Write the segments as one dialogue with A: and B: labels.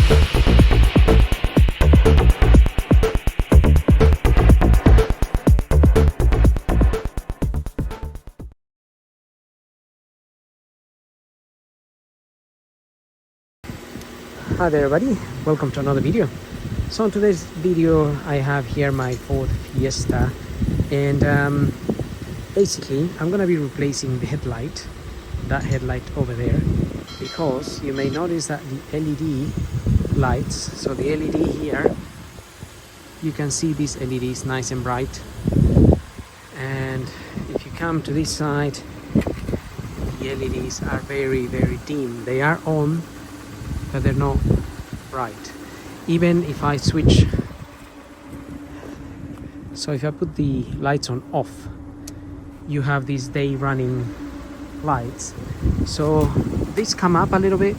A: Hi there everybody, welcome to another video. So in today's video I have here my Ford Fiesta, and basically I'm gonna be replacing the headlight, that headlight over there, because you may notice that the LED lights, so the LED here, you can see these LEDs nice and bright, and if you come to this side, the LEDs are very dim. They are on, but they're not bright. Even if I switch, so if I put the lights on off, you have these day running lights, so these come up a little bit,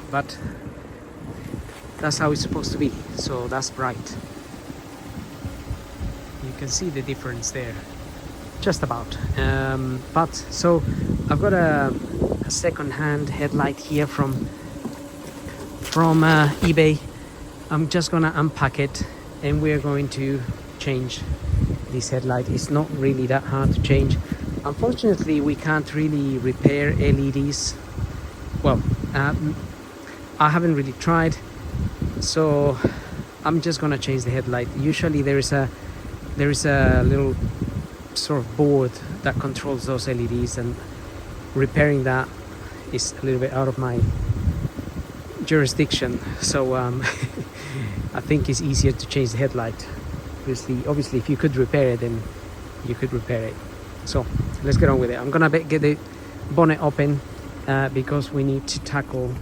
A: but that's how it's supposed to be, so that's bright. You can see the difference there, just about. But so I've got a second-hand headlight here from eBay. I'm just gonna unpack it and we're going to change this headlight. It's not really that hard to change. Unfortunately, we can't really repair LEDs. Well, I haven't really tried, so I'm just gonna change the headlight. Usually there is a little sort of board that controls those LEDs, and repairing that is a little bit out of my jurisdiction, so I think it's easier to change the headlight. Obviously if you could repair it, then you could repair it. So let's get on with it. I'm gonna get the bonnet open because we need to tackle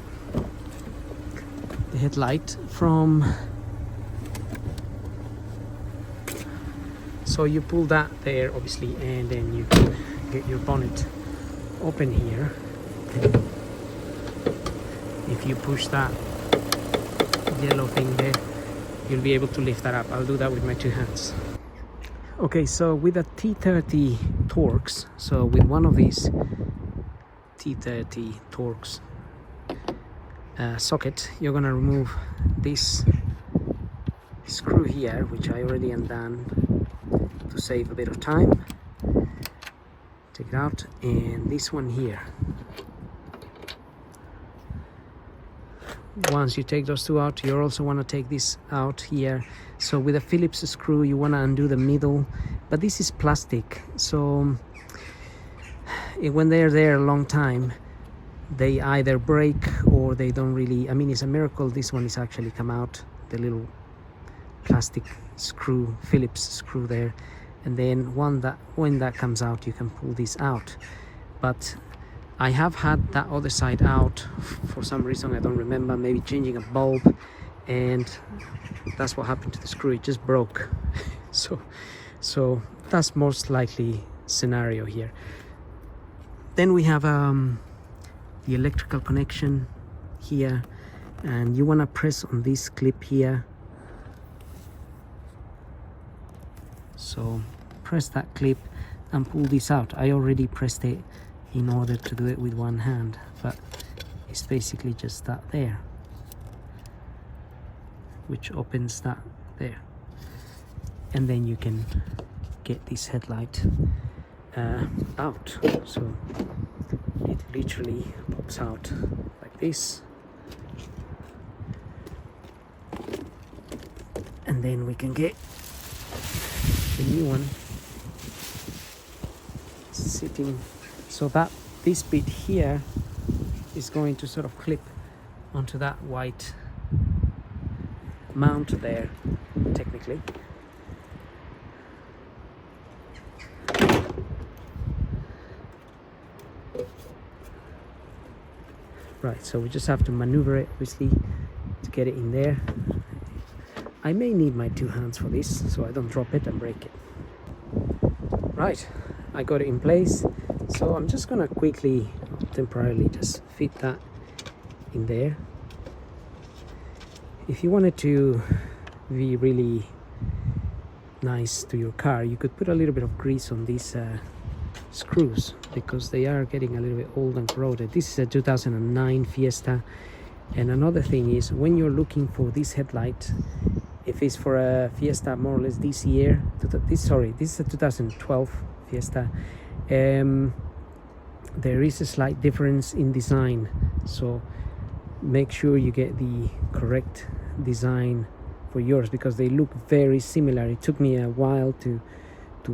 A: the headlight from, so you pull that there obviously, and then you can get your bonnet open here. If you push that yellow thing there, you'll be able to lift that up. I'll do that with my two hands. Okay, so with a T30 Torx, so with one of these T30 Torx socket, you're gonna remove this screw here, which I already undone to save a bit of time. Take it out, and this one here. Once you take those two out, you also want to take this out here. So with a Phillips screw, you want to undo the middle, but this is plastic, so when they're there a long time, they either break or they don't really, I mean, it's a miracle this one is actually come out, the little plastic screw, Phillips screw there, and then when that comes out, you can pull this out. But I have had that other side out for some reason, I don't remember, maybe changing a bulb, and that's what happened to the screw, it just broke. so that's most likely scenario here. Then we have the electrical connection here, and you want to press on this clip here. So press that clip and pull this out. I already pressed it in order to do it with one hand, but it's basically just that there, which opens that there, and then you can get this headlight out. So it literally pops out like this, and then we can get the new one sitting. So that this bit here is going to sort of clip onto that white mount there, technically. Right, so we just have to maneuver it obviously to get it in there. I may need my two hands for this so I don't drop it and break it. Right, I got it in place. So I'm just gonna quickly, temporarily just fit that in there. If you wanted to be really nice to your car, you could put a little bit of grease on these screws, because they are getting a little bit old and corroded. This is a 2009 Fiesta, And another thing is, when you're looking for this headlight, if it's for a Fiesta more or less this year, this is a 2012 Fiesta, there is a slight difference in design, so make sure you get the correct design for yours, because they look very similar. It took me a while to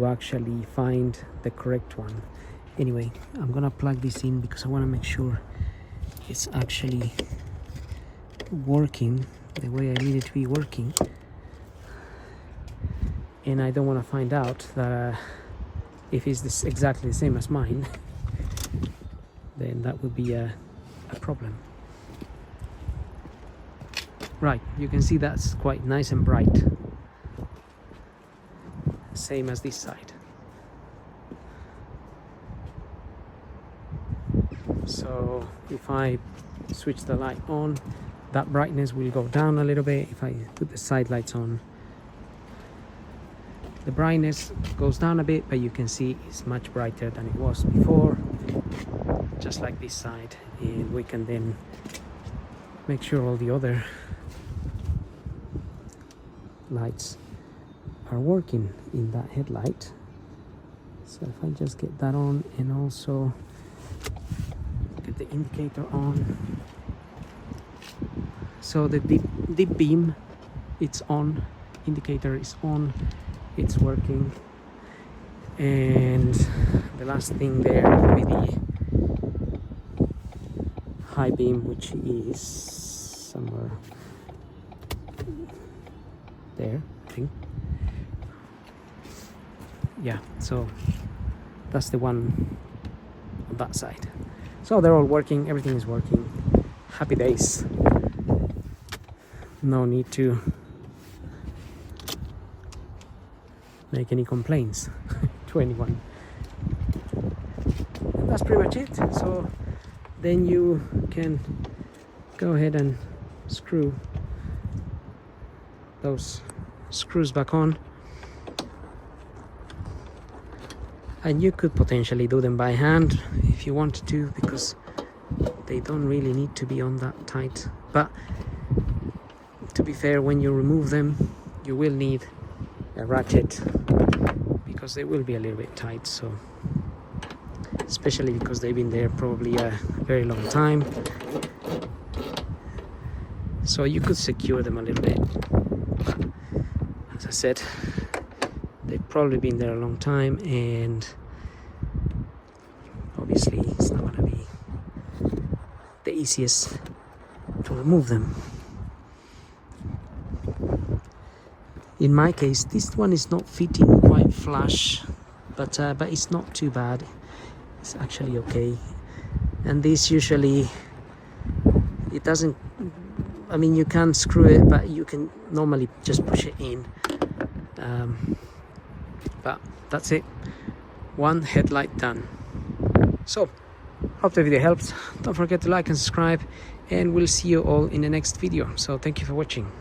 A: actually find the correct one. Anyway, I'm gonna plug this in because I want to make sure it's actually working the way I need it to be working, and I don't want to find out that if it's exactly the same as mine, then that would be a problem. Right, you can see that's quite nice and bright, same as this side. So if I switch the light on, that brightness will go down a little bit. If I put the side lights on, the brightness goes down a bit, but you can see it's much brighter than it was before, just like this side. And we can then make sure all the other lights are working in that headlight. So if I just get that on and also get the indicator on, so the deep beam, it's on, indicator is on, it's working. And the last thing there will be the high beam, which is somewhere there, I think. Yeah, so that's the one on that side. So they're all working, everything is working. Happy days. No need to make any complaints to anyone. And that's pretty much it. So then you can go ahead and screw those screws back on, and you could potentially do them by hand if you wanted to, because they don't really need to be on that tight. But to be fair, when you remove them, you will need a ratchet, because they will be a little bit tight. So especially because they've been there probably a very long time, so you could secure them a little bit. But as I said, they've probably been there a long time, and obviously it's not going to be the easiest to remove them. In my case, this one is not fitting quite flush, but it's not too bad. It's actually okay. And this usually, it doesn't, I mean, you can screw it, but you can normally just push it in. But that's it. One headlight done. So, hope the video helped. Don't forget to like and subscribe, and we'll see you all in the next video. So thank you for watching.